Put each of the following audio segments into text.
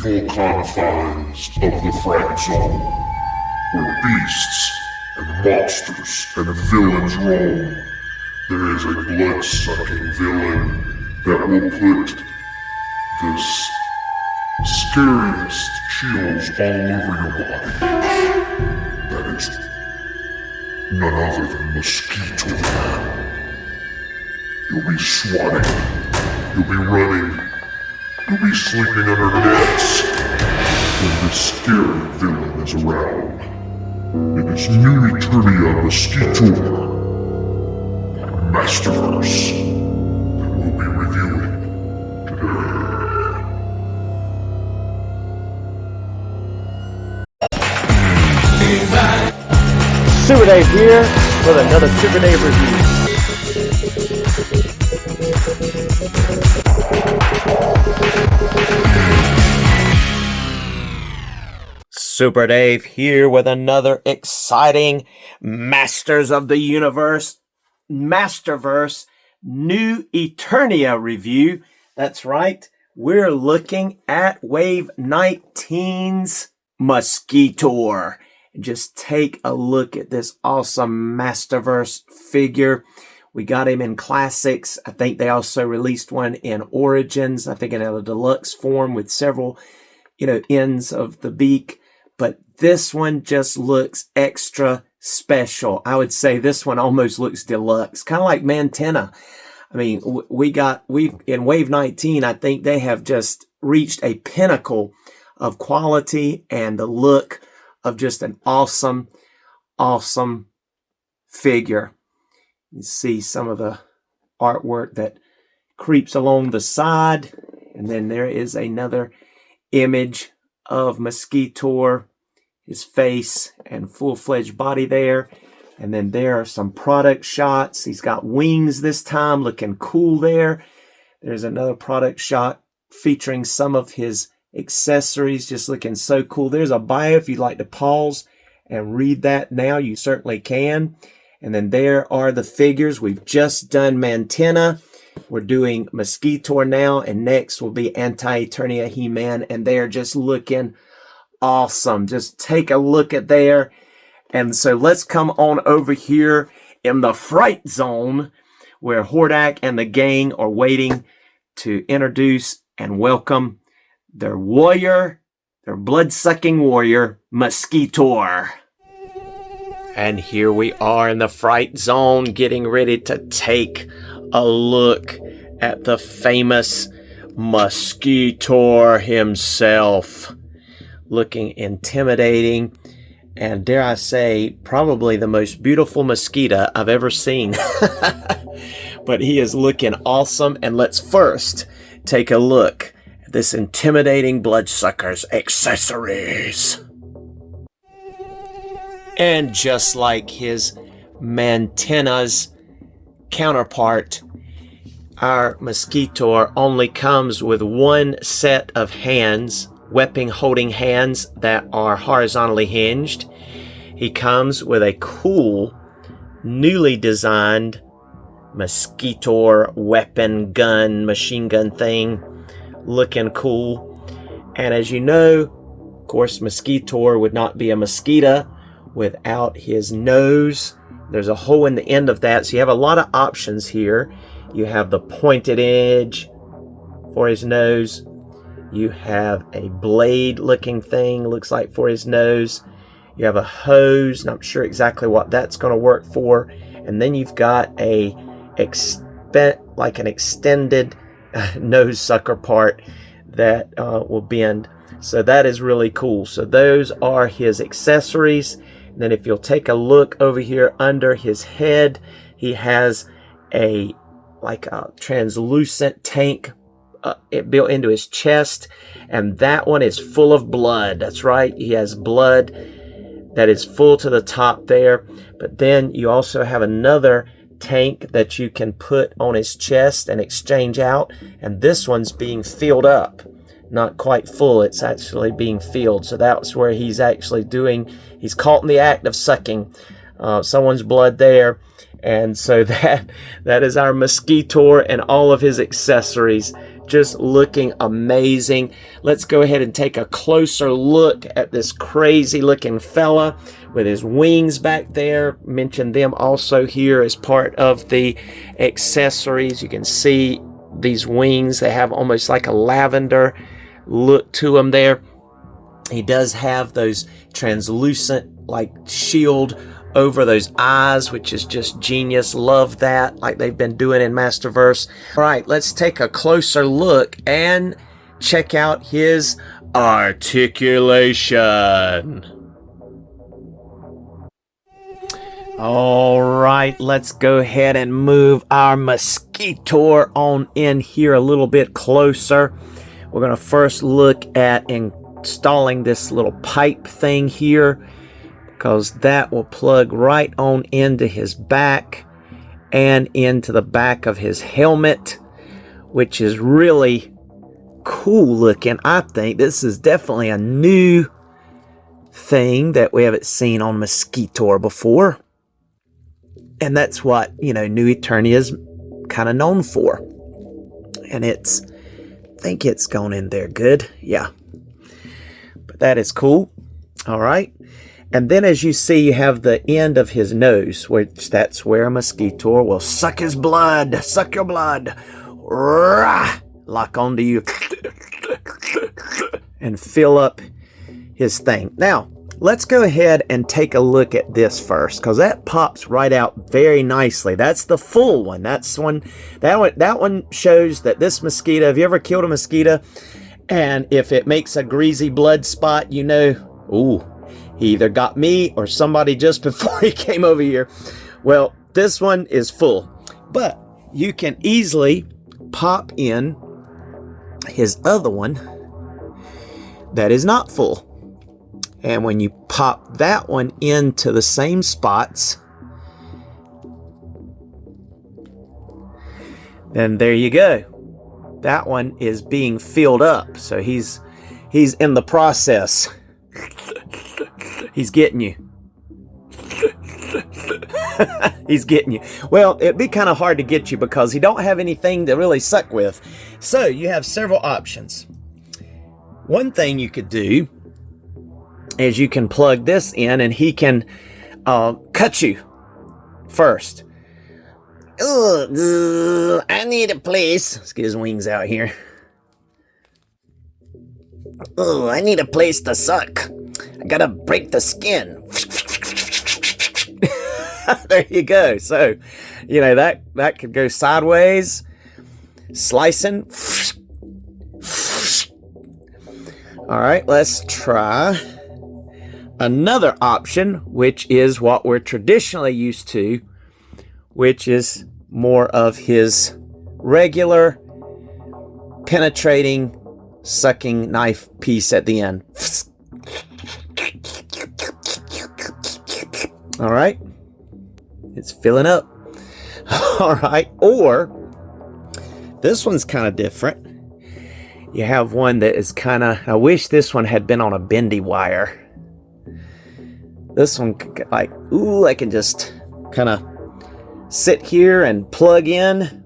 evil confines of the Fright Zone, where beasts and monsters and villains roam. There is a blood-sucking villain that will put the scariest chills all over your body. That is none other than Mosquitor. You'll be swatting, you'll be running, you'll be sleeping under nets when this scary villain is around. It is new Eternia Mosquitor by Masterverse that we'll be reviewing today. Super Dave here with another Super Dave review. Super Dave here with another exciting Masters of the Universe, Masterverse, new Eternia review. That's right, we're looking at Wave 19's Mosquitor. Just take a look at this awesome Masterverse figure. We got him in Classics. I think they also released one in Origins. I think in a deluxe form with several, ends of the beak. But this one just looks extra special. I would say this one almost looks deluxe, kind of like Mantenna. I mean, we in Wave 19, I think they have just reached a pinnacle of quality and the look of just an awesome, awesome figure. You see some of the artwork that creeps along the side. And then there is another image of Mosquitor, his face and full-fledged body there. And then there are some product shots. He's got wings this time, looking cool there. There's another product shot featuring some of his accessories, just looking so cool. There's a bio if you'd like to pause and read that now. You certainly can. And then there are the figures. We've just done Mantenna. We're doing Mosquitor now, and next will be Anti-Eternia He-Man, and they're just looking awesome. Just take a look at there. And so let's come on over here in the Fright Zone, where Hordak and the gang are waiting to introduce and welcome their warrior, their blood-sucking warrior, Mosquitor. And here we are in the Fright Zone, getting ready to take a look at the famous Mosquitor himself. Looking intimidating, and dare I say, probably the most beautiful mosquito I've ever seen. But he is looking awesome, and let's first take a look at this intimidating bloodsucker's accessories. And just like his Mantenna's counterpart, our Mosquitor only comes with one set of hands, weapon-holding hands that are horizontally hinged. He comes with a cool, newly designed Mosquitor weapon gun, machine gun thing, looking cool. And as you know, of course, Mosquitor would not be a mosquito without his nose. There's a hole in the end of that, so you have a lot of options here. You have the pointed edge for his nose. You have a blade looking thing, looks like, for his nose. You have a hose, not sure exactly what that's going to work for. And then you've got an extended nose sucker part that will bend. So that is really cool. So those are his accessories. And then if you'll take a look over here under his head, he has a translucent tank it built into his chest, and that one is full of blood. That's right, he has blood that is full to the top there. But then you also have another tank that you can put on his chest and exchange out, and this one's being filled up, not quite full, it's actually being filled. So that's where he's actually he's caught in the act of sucking someone's blood there. And so that is our Mosquitor and all of his accessories. just looking amazing. Let's go ahead and take a closer look at this crazy looking fella with his wings back there. Mention them also here as part of the accessories. You can see these wings. They have almost like a lavender look to them there. He does have those translucent like shield over those eyes, which is just genius. Love that, like they've been doing in Masterverse. All right, let's take a closer look and check out his articulation. All right, let's go ahead and move our Mosquitor on in here a little bit closer. We're going to first look at installing this little pipe thing here, because that will plug right on into his back and into the back of his helmet, which is really cool looking. I think this is definitely a new thing that we haven't seen on Mosquitor before. And that's what, you know, New Eternia is kind of known for. And I think it's gone in there good. Yeah. But that is cool. All right. And then as you see, you have the end of his nose, which that's where a Mosquitor will suck his blood, suck your blood, rah, lock onto you, and fill up his thing. Now, let's go ahead and take a look at this first, because that pops right out very nicely. That's the full one. That's one. That one shows that this mosquito, have you ever killed a mosquito? And if it makes a greasy blood spot, you know, ooh, he either got me or somebody just before he came over here. Well, this one is full, but you can easily pop in his other one that is not full. And when you pop that one into the same spots, then there you go. That one is being filled up. So he's in the process. He's getting you. He's getting you. Well, it'd be kind of hard to get you because he don't have anything to really suck with. So you have several options. One thing you could do is you can plug this in and he can cut you first. Ugh, I need a place. Let's get his wings out here. Oh, I need a place to suck. I gotta break the skin. There you go. So, you know, that could go sideways, slicing. All right, let's try another option, which is what we're traditionally used to, which is more of his regular penetrating sucking knife piece at the end. All right, it's filling up. All right, or this one's kind of different. You have one that is kind of, I wish this one had been on a bendy wire. This one, like, ooh, I can just kind of sit here and plug in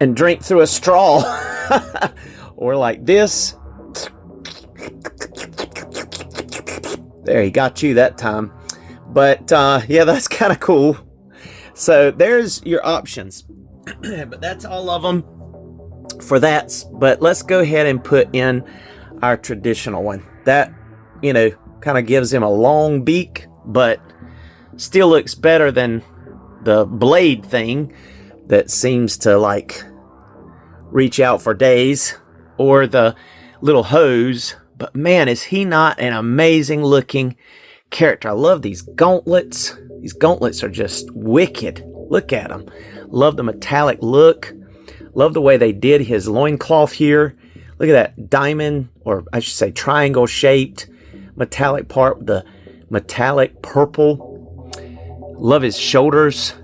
and drink through a straw. Or like this. There, he got you that time. But yeah, that's kind of cool. So there's your options. But that's all of them for that. But let's go ahead and put in our traditional one. That, you know, kind of gives him a long beak, but still looks better than the blade thing that seems to like reach out for days, or the little hose. But man, is he not an amazing looking character. I love these gauntlets. These gauntlets are just wicked. Look at them. Love the metallic look. Love the way they did his loincloth here. Look at that diamond, or I should say triangle shaped metallic part with the metallic purple. Love his shoulders.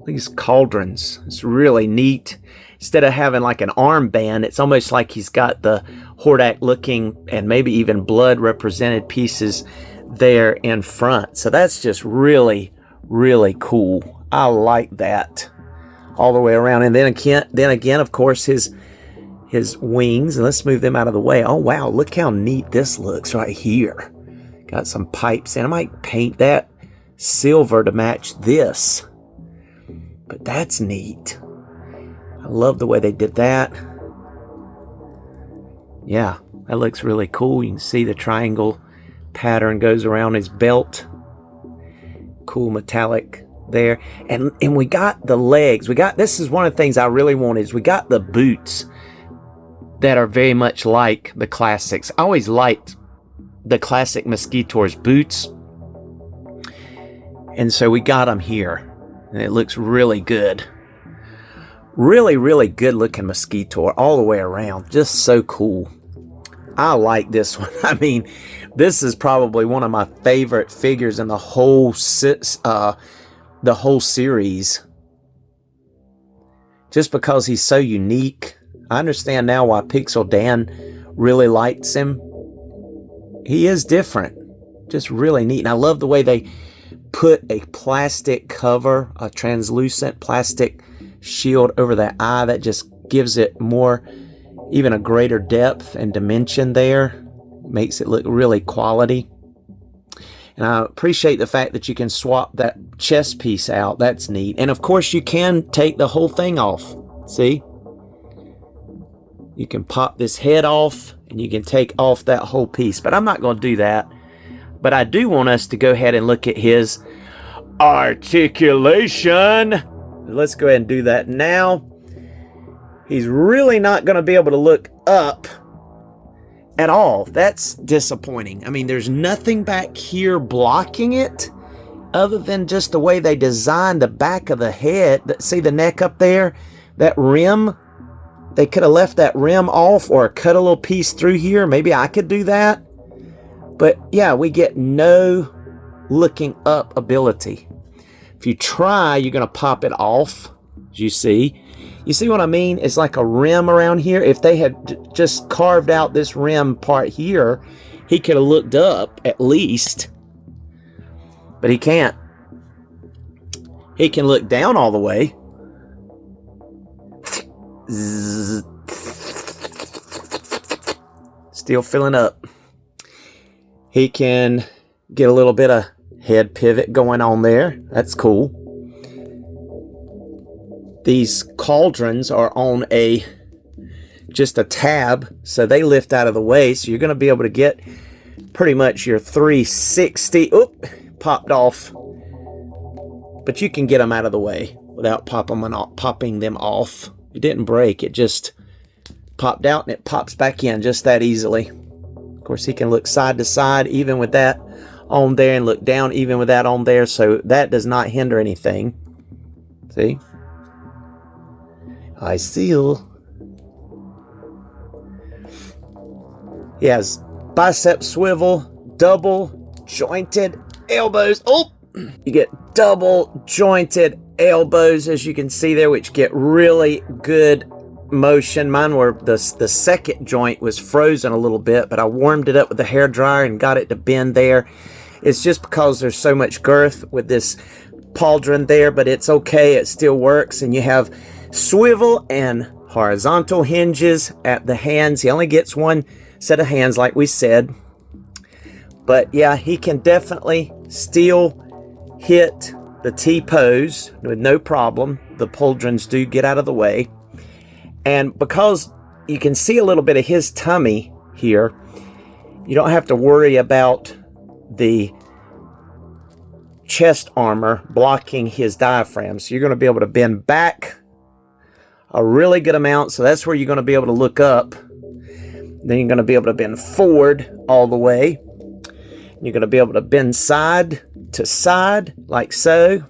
These cauldrons. It's really neat. Instead of having like an armband, it's almost like he's got the Hordak looking and maybe even blood represented pieces there in front. So that's just really, really cool. I like that all the way around. And then again, of course, his wings. And let's move them out of the way. Oh, wow. Look how neat this looks right here. Got some pipes in. I might paint that silver to match this. But that's neat. I love the way they did that. Yeah, that looks really cool. You can see the triangle pattern goes around his belt. Cool metallic there. And we got the legs. This is one of the things I really wanted, is we got the boots that are very much like the classics. I always liked the classic Mosquitor's boots. And so we got them here. And it looks really good. Really, really good looking Mosquitor all the way around. Just so cool. I like this one. I mean, this is probably one of my favorite figures in the whole series. Just because he's so unique. I understand now why Pixel Dan really likes him. He is different. Just really neat. And I love the way they put a plastic cover, a translucent plastic shield over the eye. That just gives it more, even a greater depth and dimension there. Makes it look really quality. And I appreciate the fact that you can swap that chest piece out. That's neat. And of course you can take the whole thing off. See? You can pop this head off and you can take off that whole piece. But I'm not going to do that. But I do want us to go ahead and look at his articulation. Let's go ahead and do that now. He's really not going to be able to look up at all. That's disappointing. I mean, there's nothing back here blocking it other than just the way they designed the back of the head. See the neck up there? That rim? They could have left that rim off or cut a little piece through here. Maybe I could do that. But yeah, we get no looking up ability. If you try, you're going to pop it off, as you see. You see what I mean? It's like a rim around here. If they had just carved out this rim part here, he could have looked up at least. But he can't. He can look down all the way. Zzz. Still filling up. He can get a little bit of head pivot going on there. That's cool. These cauldrons are on just a tab, so they lift out of the way. So you're going to be able to get pretty much your 360. Oop, popped off. But you can get them out of the way without popping them off. It didn't break. It just popped out and it pops back in just that easily. Of course, he can look side to side even with that on there and look down even with that on there. So that does not hinder anything. See? I seal. He has bicep swivel, double jointed elbows. Oh, you get double jointed elbows, as you can see there, which get really good motion. Mine were the second joint was frozen a little bit, but I warmed it up with the hair dryer and got it to bend there. It's just because there's so much girth with this pauldron there, but it's okay. It still works. And you have swivel and horizontal hinges at the hands. He only gets one set of hands, like we said. But yeah, he can definitely still hit the T-pose with no problem. The pauldrons do get out of the way. And because you can see a little bit of his tummy here, you don't have to worry about the chest armor blocking his diaphragm. So you're going to be able to bend back a really good amount. So that's where you're going to be able to look up. Then you're going to be able to bend forward all the way. You're going to be able to bend side to side like so.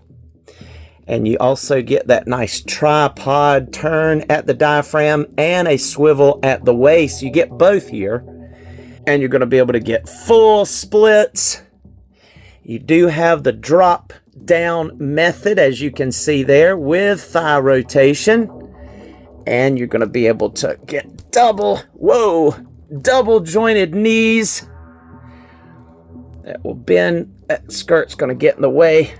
And you also get that nice tripod turn at the diaphragm and a swivel at the waist. You get both here. And you're going to be able to get full splits. You do have the drop down method, as you can see there, with thigh rotation. And you're going to be able to get double jointed knees. That will bend. That skirt's going to get in the way.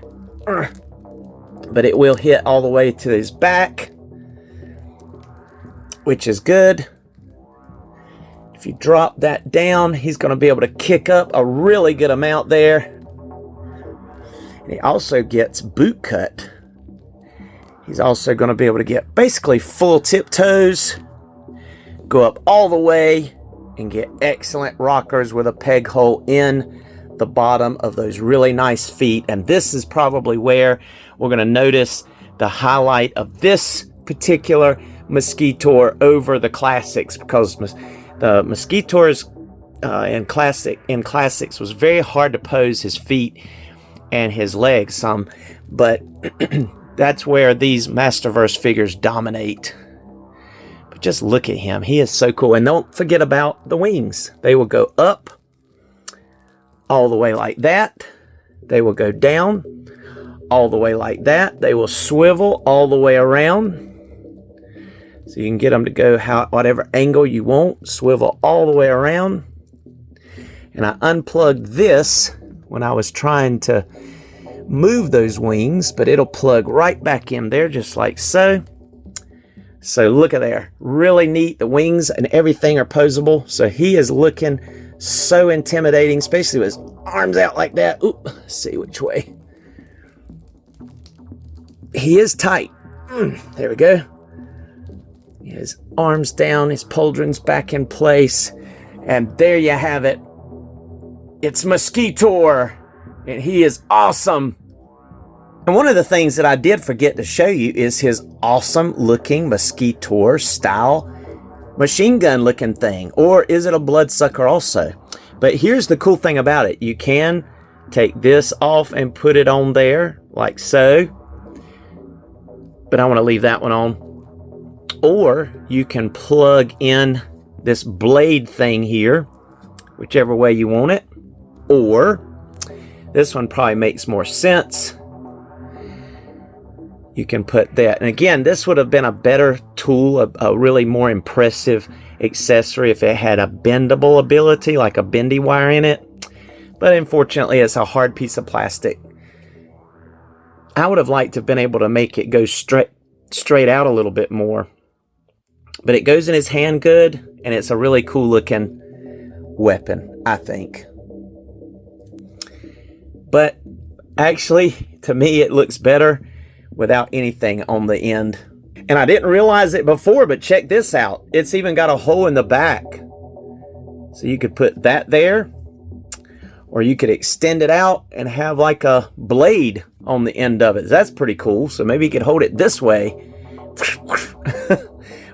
but it will hit all the way to his back, which is good. If you drop that down, he's going to be able to kick up a really good amount there. And he also gets boot cut. He's also going to be able to get basically full tiptoes, go up all the way, and get excellent rockers with a peg hole in the bottom of those really nice feet. And this is probably where we're going to notice the highlight of this particular Mosquitor over the classics, because the Mosquitors in classics was very hard to pose his feet and his legs some, but that's where these Masterverse figures dominate. But just look at him. He is so cool. And don't forget about the wings. They will go up all the way like that. They will go down all the way like that. They will swivel all the way around. So you can get them to go whatever angle you want. Swivel all the way around. And I unplugged this when I was trying to move those wings, but it'll plug right back in there just like so. So look at there. Really neat. The wings and everything are posable. So he is looking so intimidating, especially with his arms out like that. Oop, let's see which way. He is tight. There we go. His arms down, his pauldrons back in place. And there you have it. It's Mosquitor. And he is awesome. And one of the things that I did forget to show you is his awesome looking Mosquitor style machine gun looking thing. Or is it a bloodsucker also? But here's the cool thing about it. You can take this off and put it on there like so. But I want to leave that one on. Or you can plug in this blade thing here, whichever way you want it. Or this one probably makes more sense. You can put that. And again, this would have been a better tool, a really more impressive accessory if it had a bendable ability, like a bendy wire in it. But unfortunately, it's a hard piece of plastic. I would have liked to have been able to make it go straight out a little bit more. But it goes in his hand good, and it's a really cool looking weapon, I think. But actually, to me, it looks better without anything on the end. And I didn't realize it before, but check this out. It's even got a hole in the back. So you could put that there, or you could extend it out and have like a blade on the end of it. That's pretty cool. So maybe you could hold it this way.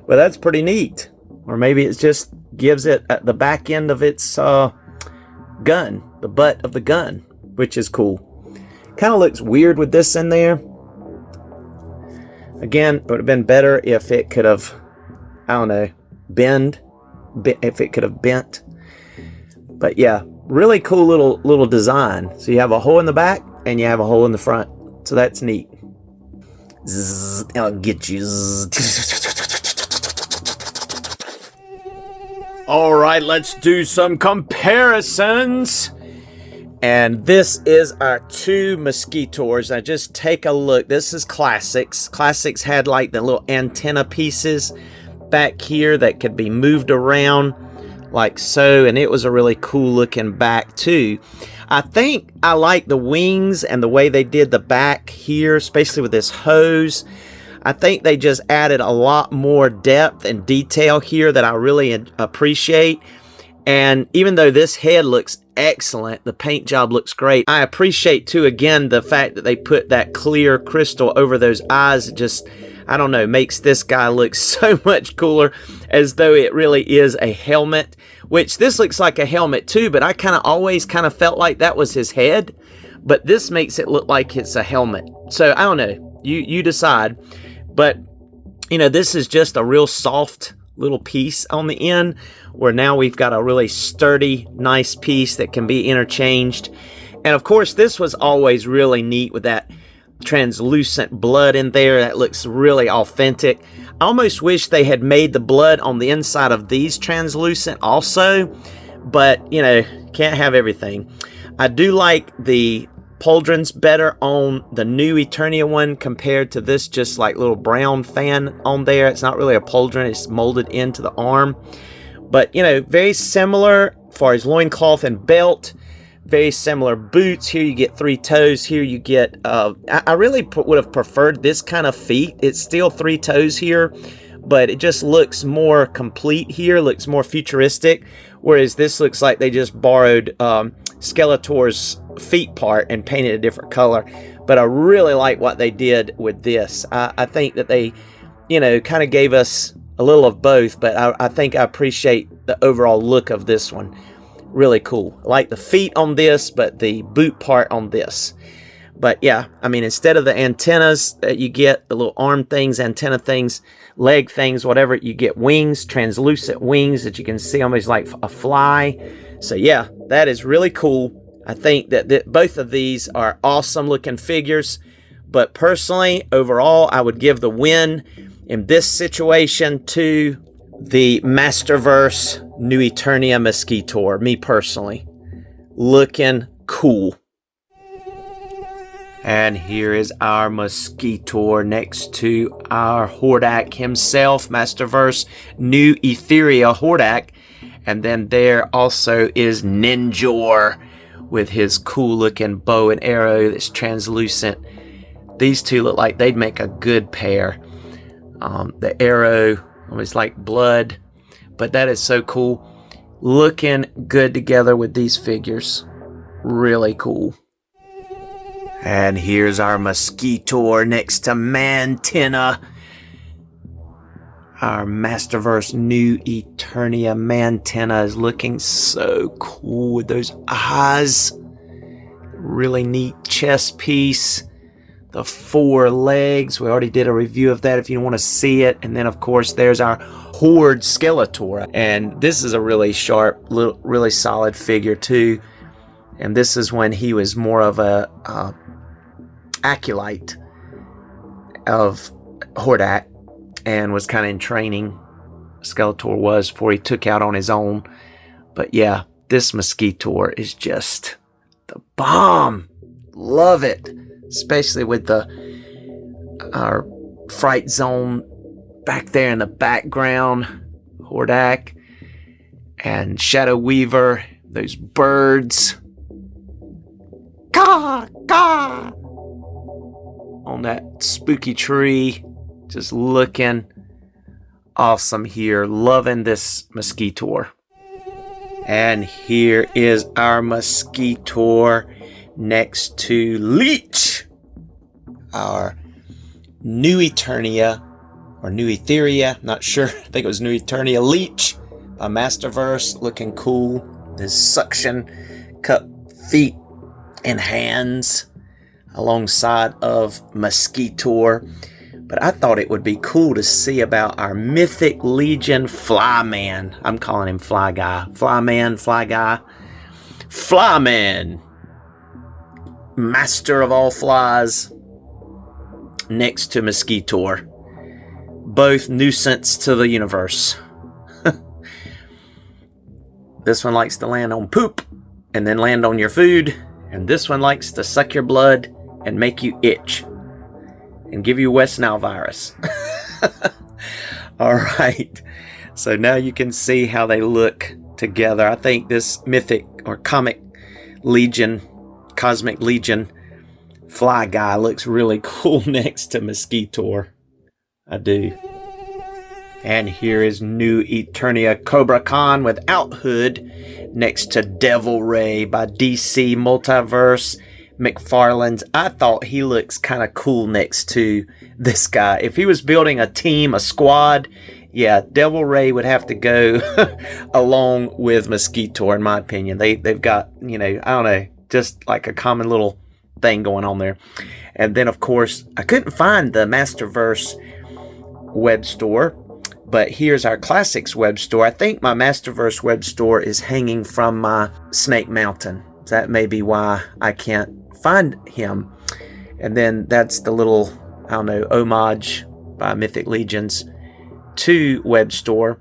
Well, that's pretty neat. Or maybe it just gives it at the back end of its gun, the butt of the gun, which is cool. Kind of looks weird with this in there. Again, it would have been better if it could have, I don't know, if it could have bent. But yeah, really cool little design. So you have a hole in the back and you have a hole in the front. So that's neat. Zzz, I'll get you. All right, let's do some comparisons. And this is our two Mosquitors. Now just take a look. This is Classics. Classics had like the little antenna pieces back here that could be moved around like so. And it was a really cool looking back too. I think I like the wings and the way they did the back here, especially with this hose. I think they just added a lot more depth and detail here that I really appreciate. And even though this head looks excellent, the paint job looks great, I appreciate too, again, the fact that they put that clear crystal over those eyes. It just, I don't know, makes this guy look so much cooler, as though it really is a helmet, which this looks like a helmet too, but I always felt like that was his head, but this makes it look like it's a helmet. So I don't know, you decide. But, you know, this is just a real soft little piece on the end, where now we've got a really sturdy, nice piece that can be interchanged. And of course, this was always really neat with that translucent blood in there. That looks really authentic. I almost wish they had made the blood on the inside of these translucent also, but, you know, can't have everything. I do like the pauldrons better on the new Eternia one compared to this just like little brown fan on there. It's not really a pauldron, it's molded into the arm. But, you know, very similar as far as loincloth and belt. Very similar boots. Here you get 3 toes. Here you get, I really would have preferred this kind of feet. It's still 3 toes here, but it just looks more complete here, looks more futuristic. Whereas this looks like they just borrowed Skeletor's feet part and painted a different color. But I really like what they did with this. I think that they, you know, kind of gave us a little of both, but I think I appreciate the overall look of this one. Really cool. I like the feet on this, but the boot part on this. But yeah, I mean, instead of the antennas that you get, the little arm things, antenna things, leg things, whatever, you get wings, translucent wings that you can see almost like a fly. So yeah, that is really cool. I think that both of these are awesome looking figures. But personally, overall, I would give the win in this situation to the Masterverse New Eternia Mosquitor, me personally. Looking cool. And here is our Mosquitor next to our Hordak himself, Masterverse New Etheria Hordak. And then there also is Ninjor with his cool looking bow and arrow that's translucent. These two look like they'd make a good pair. The arrow almost like blood, but that is so cool. Looking good together with these figures. Really cool. And here's our Mosquitor next to Mantenna. Our Masterverse New Eternia Mantenna is looking so cool with those eyes. Really neat chest piece. The 4 legs. We already did a review of that if you want to see it. And then, of course, there's our Horde Skeletor. And this is a really sharp, really solid figure, too. And this is when he was more of a acolyte of Hordak and was kind of in training. Skeletor was before he took out on his own. But yeah, this Mosquitor is just the bomb. Love it. Especially with our Fright Zone back there in the background. Hordak and Shadow Weaver. Those birds. Caw, caw. On that spooky tree. Just looking awesome here. Loving this Mosquitor. And here is our Mosquitor next to Leech, our New Eternia, or New Etheria, not sure, I think it was New Eternia Leech, a Masterverse, looking cool. This suction cup feet and hands alongside of Mosquitor. But I thought it would be cool to see about our Mythic Legion Flyman. I'm calling him Fly Guy. Flyman, Fly Guy. Flyman. Master of all flies, next to Mosquitor. Both nuisance to the universe. This one likes to land on poop and then land on your food. And this one likes to suck your blood and make you itch and give you West Nile virus. All right. So now you can see how they look together. I think this mythic or comic Legion, Cosmic Legion Fly Guy looks really cool next to Mosquitor. I do. And here is New Eternia Cobra Khan without hood next to Devil Ray by DC Multiverse McFarlane's. I thought he looks kind of cool next to this guy. If he was building a team, a squad, yeah, Devil Ray would have to go along with Mosquitor, in my opinion. They've got, you know, I don't know, just like a common little thing going on there. And then, of course, I couldn't find the Masterverse web store, but here's our Classics web store. I think my Masterverse web store is hanging from my Snake Mountain. That may be why I can't find him. And then that's the little, I don't know, homage by Mythic Legions to web store.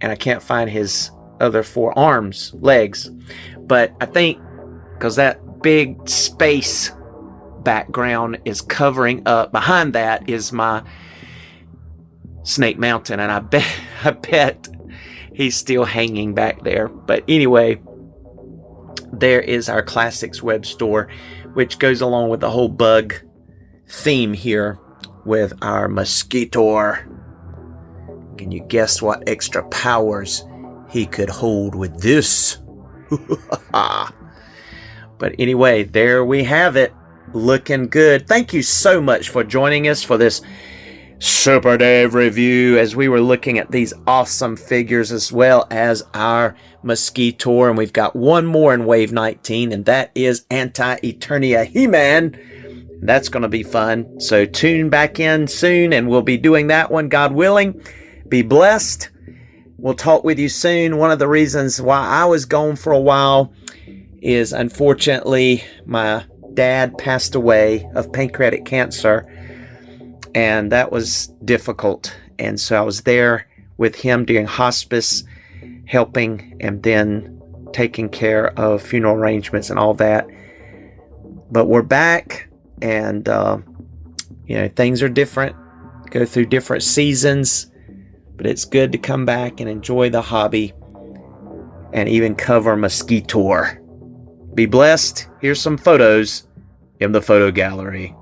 And I can't find his other 4 arms, legs. But I think, because that big space background is covering up. Behind that is my Snake Mountain, and I bet he's still hanging back there. But anyway, there is our Classics web store, which goes along with the whole bug theme here with our Mosquitor. Can you guess what extra powers he could hold with this? But anyway, there we have it. Looking good. Thank you so much for joining us for this Super Dave review as we were looking at these awesome figures as well as our Mosquitor. And we've got one more in Wave 19, and that is Eternia He-Man. That's going to be fun. So tune back in soon, and we'll be doing that one, God willing. Be blessed. We'll talk with you soon. One of the reasons why I was gone for a while is, unfortunately, my dad passed away of pancreatic cancer, and that was difficult. And so I was there with him during hospice, helping and then taking care of funeral arrangements and all that. But we're back, and things are different, go through different seasons, but it's good to come back and enjoy the hobby and even cover Mosquitor. Be blessed. Here's some photos in the photo gallery.